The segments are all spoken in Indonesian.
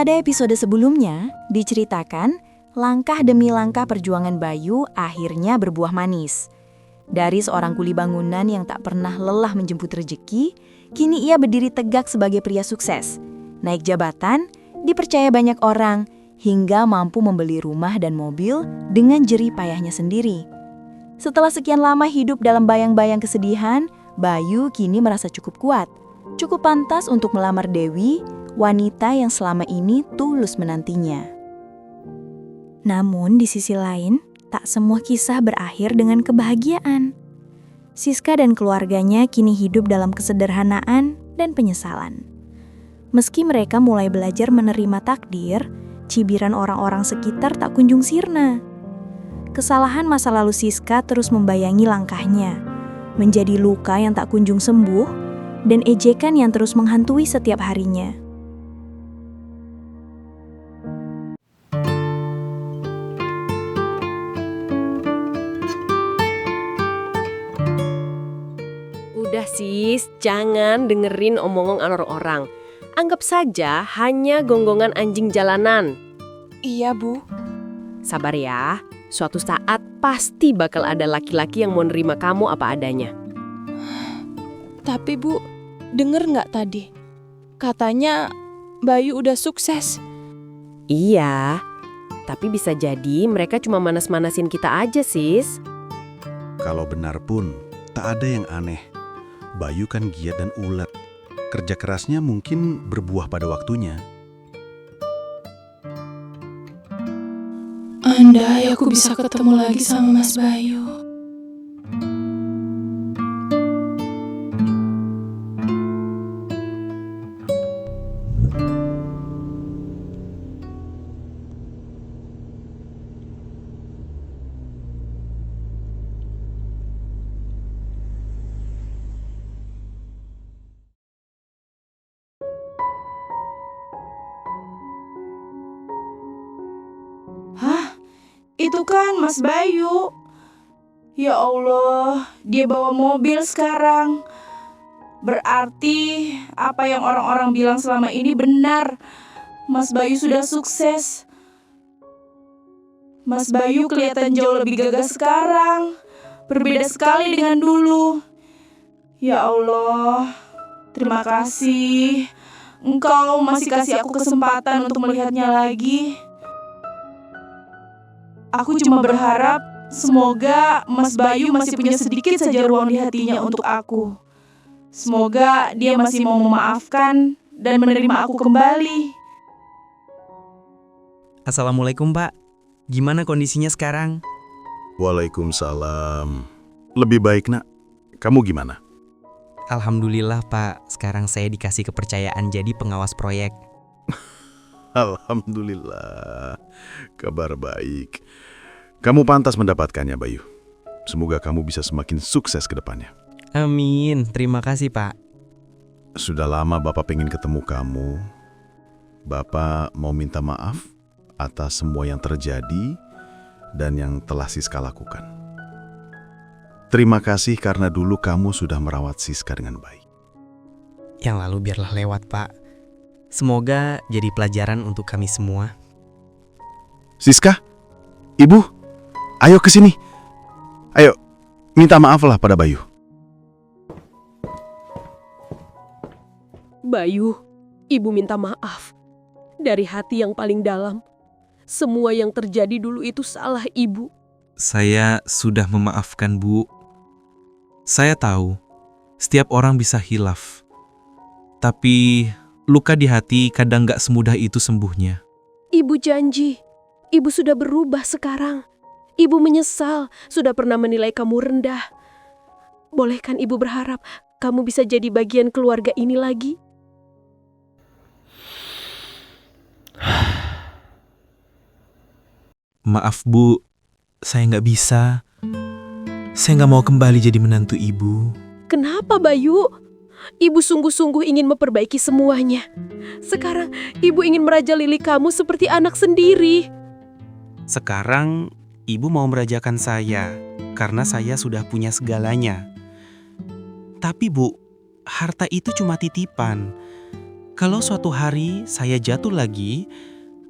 Pada episode sebelumnya, diceritakan langkah demi langkah perjuangan Bayu akhirnya berbuah manis. Dari seorang kuli bangunan yang tak pernah lelah menjemput rejeki, kini ia berdiri tegak sebagai pria sukses. Naik jabatan, dipercaya banyak orang, hingga mampu membeli rumah dan mobil dengan jerih payahnya sendiri. Setelah sekian lama hidup dalam bayang-bayang kesedihan, Bayu kini merasa cukup kuat. Cukup pantas untuk melamar Dewi, wanita yang selama ini tulus menantinya. Namun di sisi lain, tak semua kisah berakhir dengan kebahagiaan. Siska dan keluarganya kini hidup dalam kesederhanaan dan penyesalan. Meski mereka mulai belajar menerima takdir, cibiran orang-orang sekitar tak kunjung sirna. Kesalahan masa lalu Siska terus membayangi langkahnya, menjadi luka yang tak kunjung sembuh dan ejekan yang terus menghantui setiap harinya. Udah sis, jangan dengerin omongan orang-orang. Anggap saja hanya gonggongan anjing jalanan. Iya, Bu. Sabar ya, suatu saat pasti bakal ada laki-laki yang mau nerima kamu apa adanya. Tapi Bu, denger nggak tadi? Katanya Bayu udah sukses. Iya, tapi bisa jadi mereka cuma manas-manasin kita aja sis. Kalau benar pun, tak ada yang aneh. Bayu kan giat dan ulet. Kerja kerasnya mungkin berbuah pada waktunya. Andai aku bisa ketemu lagi sama Mas Bayu. Itu kan Mas Bayu. Ya Allah, dia bawa mobil sekarang. Berarti apa yang orang-orang bilang selama ini benar. Mas Bayu sudah sukses. Mas Bayu kelihatan jauh lebih gagah sekarang. Berbeda sekali dengan dulu. Ya Allah, terima kasih. Engkau masih kasih aku kesempatan untuk melihatnya lagi. Aku cuma berharap semoga Mas Bayu masih punya sedikit saja ruang di hatinya untuk aku. Semoga dia masih mau memaafkan dan menerima aku kembali. Assalamualaikum Pak, gimana kondisinya sekarang? Waalaikumsalam. Lebih baik nak, kamu gimana? Alhamdulillah Pak, sekarang saya dikasih kepercayaan jadi pengawas proyek. Alhamdulillah, kabar baik. Kamu pantas mendapatkannya, Bayu. Semoga kamu bisa semakin sukses ke depannya. Amin, terima kasih Pak. Sudah lama Bapak pengen ketemu kamu. Bapak mau minta maaf atas semua yang terjadi dan yang telah Siska lakukan. Terima kasih karena dulu kamu sudah merawat Siska dengan baik. Yang lalu biarlah lewat Pak. Semoga jadi pelajaran untuk kami semua. Siska, Ibu, ayo ke sini. Ayo, minta maaflah pada Bayu. Bayu, ibu minta maaf. Dari hati yang paling dalam. Semua yang terjadi dulu itu salah ibu. Saya sudah memaafkan Bu. Saya tahu, setiap orang bisa hilaf. Tapi luka di hati kadang gak semudah itu sembuhnya. Ibu janji, ibu sudah berubah sekarang. Ibu menyesal sudah pernah menilai kamu rendah. Bolehkan ibu berharap kamu bisa jadi bagian keluarga ini lagi? Maaf Bu, saya gak bisa. Saya gak mau kembali jadi menantu Ibu. Kenapa Bayu? Ibu sungguh-sungguh ingin memperbaiki semuanya. Sekarang ibu ingin merajalili kamu seperti anak sendiri. Sekarang Ibu mau merajakan saya karena saya sudah punya segalanya. Tapi Bu, harta itu cuma titipan. Kalau suatu hari saya jatuh lagi,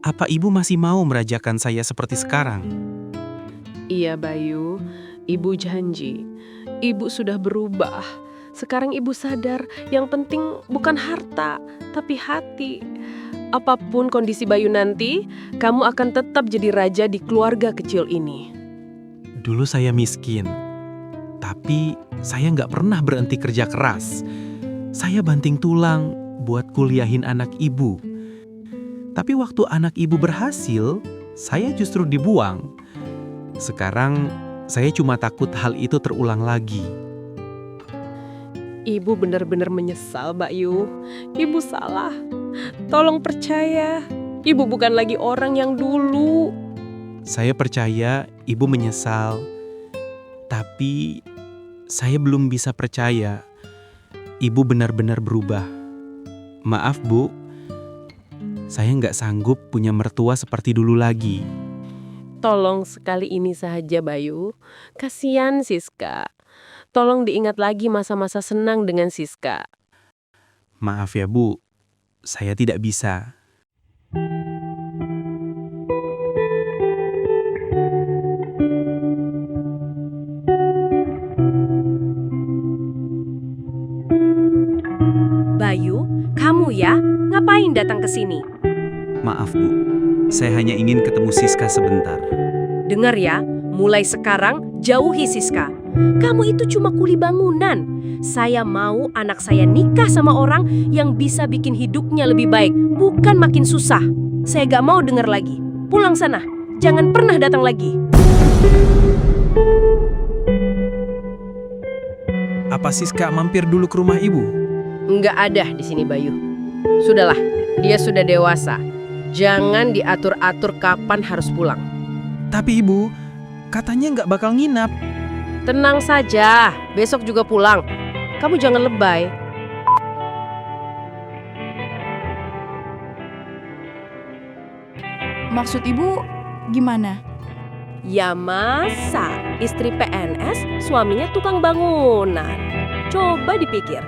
apa ibu masih mau merajakan saya seperti sekarang? Iya Bayu, ibu janji. Ibu sudah berubah. Sekarang ibu sadar yang penting bukan harta, tapi hati. Apapun kondisi Bayu nanti, kamu akan tetap jadi raja di keluarga kecil ini. Dulu saya miskin, tapi saya nggak pernah berhenti kerja keras. Saya banting tulang buat kuliahin anak ibu. Tapi waktu anak ibu berhasil, saya justru dibuang. Sekarang saya cuma takut hal itu terulang lagi. Ibu benar-benar menyesal, Bayu. Ibu salah. Tolong percaya, ibu bukan lagi orang yang dulu. Saya percaya ibu menyesal, tapi saya belum bisa percaya ibu benar-benar berubah. Maaf Bu, saya nggak sanggup punya mertua seperti dulu lagi. Tolong sekali ini saja, Bayu. Kasihan Siska. Tolong diingat lagi masa-masa senang dengan Siska. Maaf ya Bu, saya tidak bisa. Bayu, kamu ya? Ngapain datang ke sini? Maaf Bu, saya hanya ingin ketemu Siska sebentar. Dengar ya, mulai sekarang jauhi Siska. Kamu itu cuma kuli bangunan. Saya mau anak saya nikah sama orang yang bisa bikin hidupnya lebih baik, bukan makin susah. Saya gak mau dengar lagi. Pulang sana, jangan pernah datang lagi. Apa Siska mampir dulu ke rumah ibu? Nggak ada di sini, Bayu. Sudahlah, dia sudah dewasa. Jangan diatur-atur kapan harus pulang. Tapi ibu, katanya nggak bakal nginap. Tenang saja, besok juga pulang. Kamu jangan lebay. Maksud ibu gimana? Ya masa, istri PNS, suaminya tukang bangunan. Coba dipikir,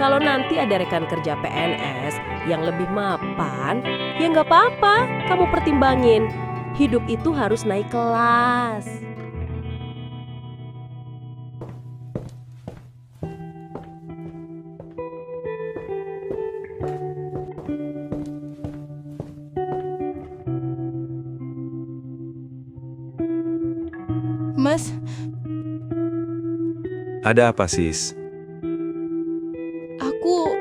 kalau nanti ada rekan kerja PNS yang lebih mapan, ya nggak apa-apa, kamu pertimbangin. Hidup itu harus naik kelas. Mas, Ada apa, Sis? aku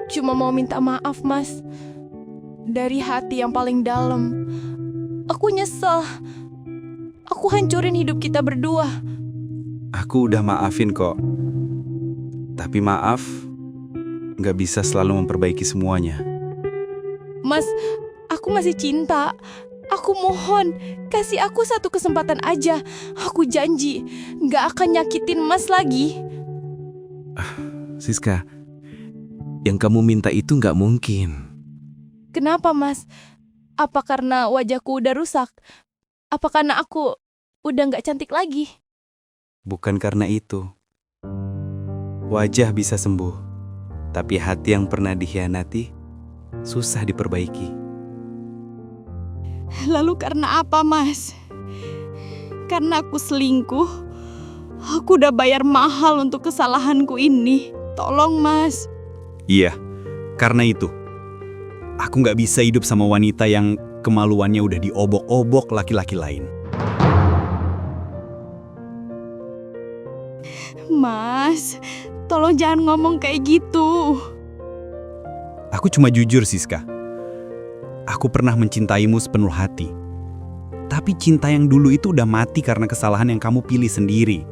cuma mau minta maaf, Mas. Dari hati yang paling dalam. Aku nyesel. Aku hancurin hidup kita berdua. Aku udah maafin kok. Tapi maaf, nggak bisa selalu memperbaiki semuanya. Mas, aku masih cinta. Aku mohon, kasih aku satu kesempatan aja. Aku janji, gak akan nyakitin Mas lagi. Siska, yang kamu minta itu nggak mungkin. Kenapa, Mas? Apa karena wajahku udah rusak? Apa karena aku udah gak cantik lagi? Bukan karena itu. Wajah bisa sembuh, tapi hati yang pernah dikhianati susah diperbaiki. Lalu karena apa, Mas? Karena aku selingkuh. Aku udah bayar mahal untuk kesalahanku ini. Tolong, Mas. Iya, karena itu. Aku nggak bisa hidup sama wanita yang kemaluannya udah diobok-obok laki-laki lain. Mas, tolong jangan ngomong kayak gitu. Aku cuma jujur, Siska. Aku pernah mencintaimu sepenuh hati. Tapi cinta yang dulu itu udah mati karena kesalahan yang kamu pilih sendiri.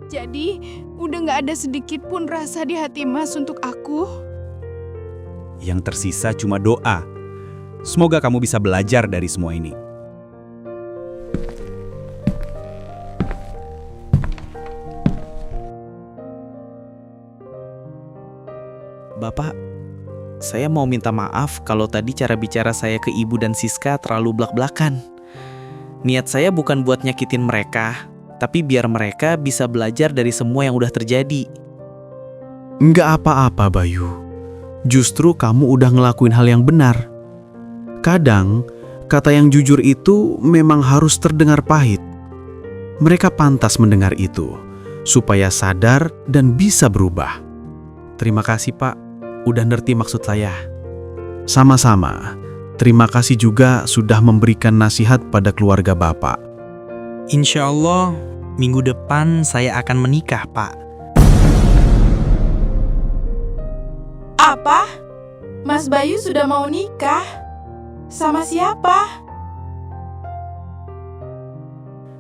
Jadi, udah gak ada sedikit pun rasa di hati Mas untuk aku? Yang tersisa cuma doa. Semoga kamu bisa belajar dari semua ini. Bapak, saya mau minta maaf kalau tadi cara bicara saya ke ibu dan Siska terlalu blak-blakan. Niat saya bukan buat nyakitin mereka, tapi biar mereka bisa belajar dari semua yang udah terjadi. Nggak apa-apa, Bayu. Justru kamu udah ngelakuin hal yang benar. Kadang, kata yang jujur itu memang harus terdengar pahit. Mereka pantas mendengar itu, supaya sadar dan bisa berubah. Terima kasih, Pak. Udah ngerti maksud saya. Sama-sama. Terima kasih juga sudah memberikan nasihat pada keluarga Bapak. Insya Allah, minggu depan saya akan menikah, Pak. Apa? Mas Bayu sudah mau nikah? Sama siapa?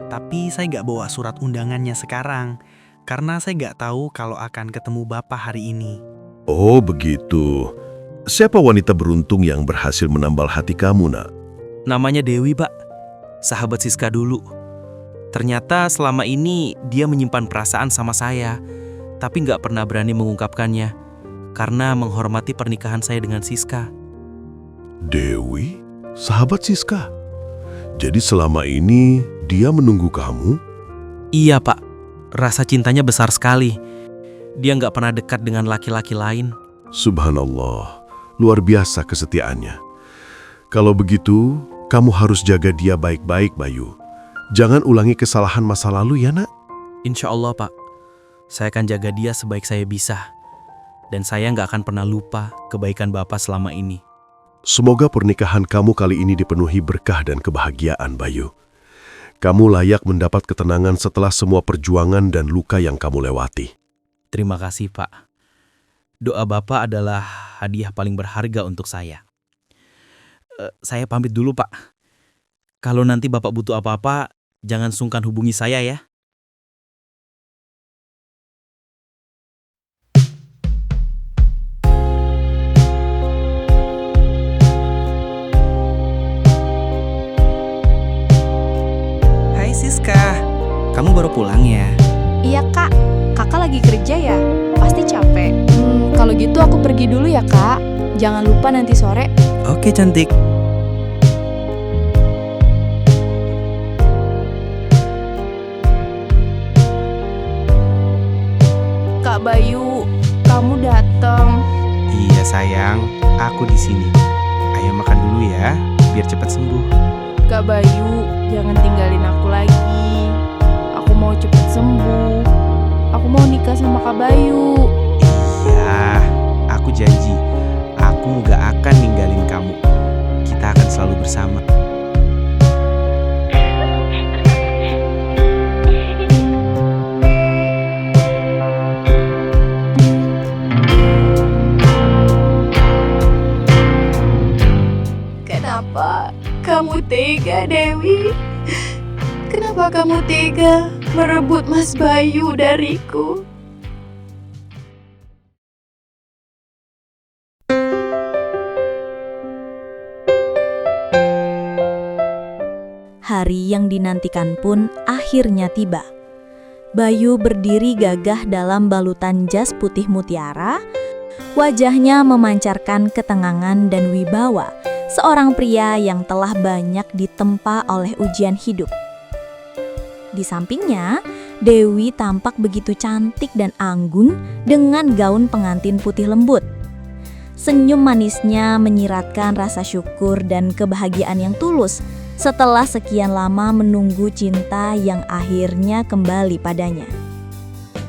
Tapi saya nggak bawa surat undangannya sekarang, karena saya nggak tahu kalau akan ketemu Bapak hari ini. Oh begitu. Siapa wanita beruntung yang berhasil menambal hati kamu, Nak? Namanya Dewi, Pak. Sahabat Siska dulu. Ternyata selama ini dia menyimpan perasaan sama saya, tapi nggak pernah berani mengungkapkannya, karena menghormati pernikahan saya dengan Siska. Dewi? Sahabat Siska? Jadi selama ini dia menunggu kamu? Iya, Pak. Rasa cintanya besar sekali. Dia nggak pernah dekat dengan laki-laki lain. Subhanallah, luar biasa kesetiaannya. Kalau begitu, kamu harus jaga dia baik-baik, Bayu. Jangan ulangi kesalahan masa lalu ya, Nak. Insya Allah, Pak. Saya akan jaga dia sebaik saya bisa. Dan saya nggak akan pernah lupa kebaikan Bapak selama ini. Semoga pernikahan kamu kali ini dipenuhi berkah dan kebahagiaan, Bayu. Kamu layak mendapat ketenangan setelah semua perjuangan dan luka yang kamu lewati. Terima kasih, Pak. Doa Bapak adalah hadiah paling berharga untuk saya. Saya pamit dulu, Pak. Kalau nanti Bapak butuh apa-apa, jangan sungkan hubungi saya ya. Hai Siska, kamu baru pulang ya? Iya kak, kakak lagi kerja ya? Pasti capek. Kalau gitu aku pergi dulu ya kak. Jangan lupa nanti sore. Oke cantik. Kak Bayu, kamu datang. Iya sayang, aku di sini. Ayo makan dulu ya, biar cepat sembuh. Kak Bayu, jangan tinggalin aku lagi. Aku mau cepet sembuh. Aku mau nikah sama Kak Bayu. Iya, aku janji, aku gak akan ninggalin kamu. Kita akan selalu bersama. Kenapa kamu tega, Dewi? Kenapa kamu tega merebut Mas Bayu dariku? Hari yang dinantikan pun akhirnya tiba. Bayu berdiri gagah dalam balutan jas putih mutiara. Wajahnya memancarkan ketenangan dan wibawa seorang pria yang telah banyak ditempa oleh ujian hidup. Di sampingnya, Dewi tampak begitu cantik dan anggun dengan gaun pengantin putih lembut. Senyum manisnya menyiratkan rasa syukur dan kebahagiaan yang tulus setelah sekian lama menunggu cinta yang akhirnya kembali padanya.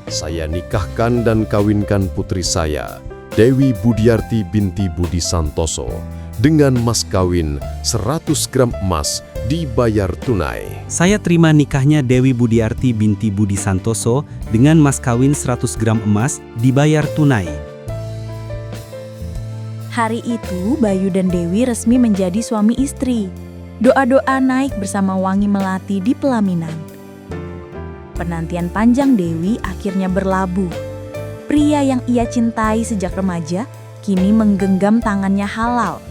Saya nikahkan dan kawinkan putri saya, Dewi Budiarti binti Budi Santoso, dengan mas kawin 100 gram emas dibayar tunai. Saya terima nikahnya Dewi Budiarti binti Budi Santoso dengan mas kawin 100 gram emas dibayar tunai. Hari itu, Bayu dan Dewi resmi menjadi suami istri. Doa-doa naik bersama wangi melati di pelaminan. Penantian panjang Dewi akhirnya berlabuh. Pria yang ia cintai sejak remaja kini menggenggam tangannya halal.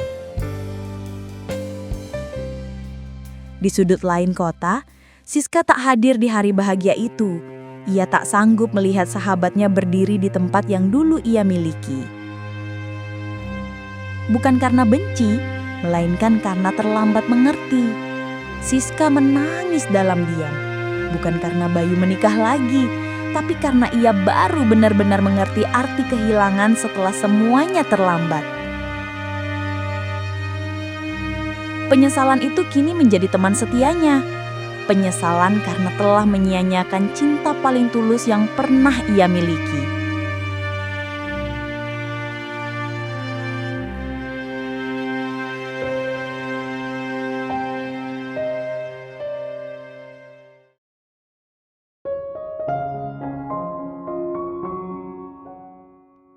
Di sudut lain kota, Siska tak hadir di hari bahagia itu. Ia tak sanggup melihat sahabatnya berdiri di tempat yang dulu ia miliki. Bukan karena benci, melainkan karena terlambat mengerti. Siska menangis dalam diam. Bukan karena Bayu menikah lagi, tapi karena ia baru benar-benar mengerti arti kehilangan setelah semuanya terlambat. Penyesalan itu kini menjadi teman setianya. Penyesalan karena telah menyia-nyiakan cinta paling tulus yang pernah ia miliki.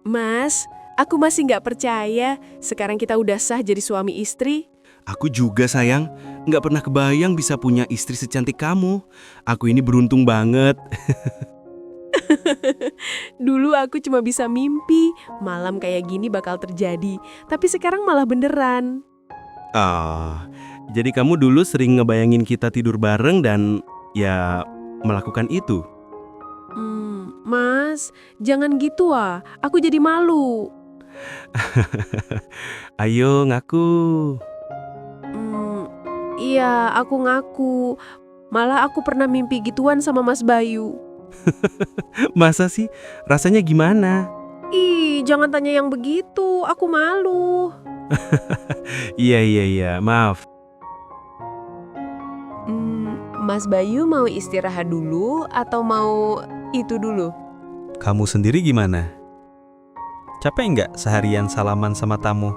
Mas, aku masih nggak percaya sekarang kita udah sah jadi suami istri. Aku juga sayang, nggak pernah kebayang bisa punya istri secantik kamu. Aku ini beruntung banget. Dulu aku cuma bisa mimpi, malam kayak gini bakal terjadi. Tapi sekarang malah beneran. Jadi kamu dulu sering ngebayangin kita tidur bareng dan ya melakukan itu? Mas, jangan gitu aku jadi malu. Ayo ngaku. Iya, aku ngaku. Malah aku pernah mimpi gituan sama Mas Bayu. Masa sih? Rasanya gimana? Ih, jangan tanya yang begitu, aku malu. Iya, maaf. Mas Bayu mau istirahat dulu atau mau itu dulu? Kamu sendiri gimana? Capek nggak seharian salaman sama tamu?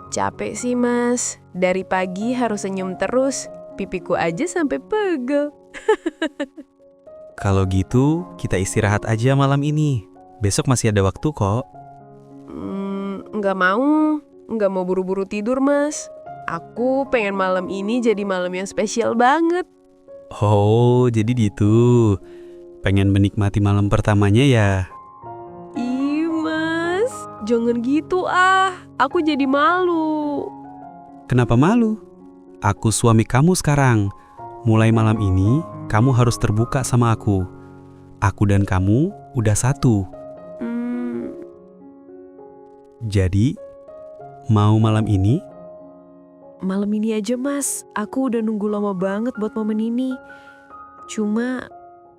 Capek sih mas, dari pagi harus senyum terus, pipiku aja sampai pegel. Kalau gitu, kita istirahat aja malam ini. Besok masih ada waktu kok. Nggak mau buru-buru tidur mas. Aku pengen malam ini jadi malam yang spesial banget. Oh, jadi gitu. Pengen menikmati malam pertamanya ya? Ih mas, jangan gitu aku jadi malu. Kenapa malu? Aku suami kamu sekarang. Mulai malam ini, kamu harus terbuka sama aku. Aku dan kamu udah satu. Jadi, mau malam ini? Malam ini aja mas, aku udah nunggu lama banget buat momen ini. Cuma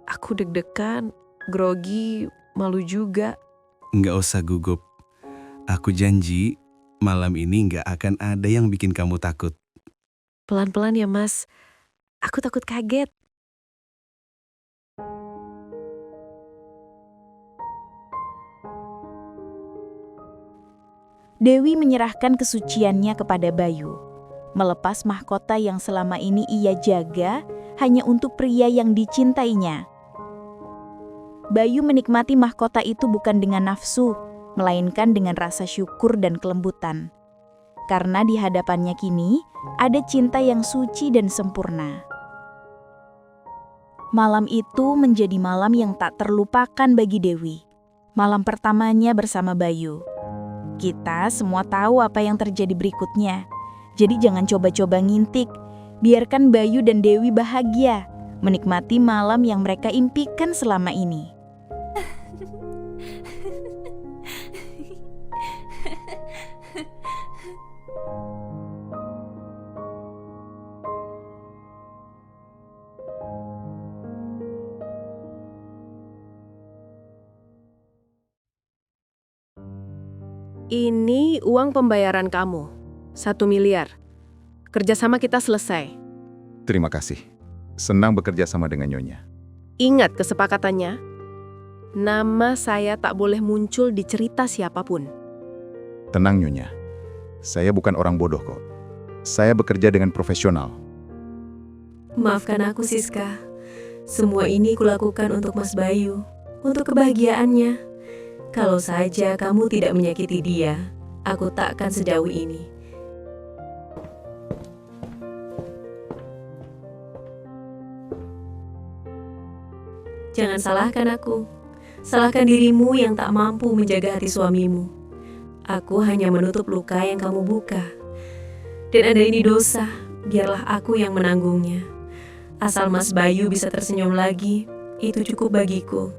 aku deg-degan, grogi, malu juga. Nggak usah gugup. Aku janji, malam ini nggak akan ada yang bikin kamu takut. Pelan-pelan ya mas, aku takut kaget. Dewi menyerahkan kesuciannya kepada Bayu, melepas mahkota yang selama ini ia jaga hanya untuk pria yang dicintainya. Bayu menikmati mahkota itu bukan dengan nafsu, melainkan dengan rasa syukur dan kelembutan. Karena di hadapannya kini ada cinta yang suci dan sempurna. Malam itu menjadi malam yang tak terlupakan bagi Dewi. Malam pertamanya bersama Bayu. Kita semua tahu apa yang terjadi berikutnya. Jadi jangan coba-coba ngintik. Biarkan Bayu dan Dewi bahagia, menikmati malam yang mereka impikan selama ini. Ini uang pembayaran kamu, 1 miliar. Kerjasama kita selesai. Terima kasih. Senang bekerja sama dengan Nyonya. Ingat kesepakatannya, nama saya tak boleh muncul di cerita siapapun. Tenang Nyonya, saya bukan orang bodoh kok. Saya bekerja dengan profesional. Maafkan aku Siska. Semua ini kulakukan untuk Mas Bayu, untuk kebahagiaannya. Kalau saja kamu tidak menyakiti dia, aku tak akan sejauh ini. Jangan salahkan aku. Salahkan dirimu yang tak mampu menjaga hati suamimu. Aku hanya menutup luka yang kamu buka. Dan ada ini dosa, biarlah aku yang menanggungnya. Asal Mas Bayu bisa tersenyum lagi, itu cukup bagiku.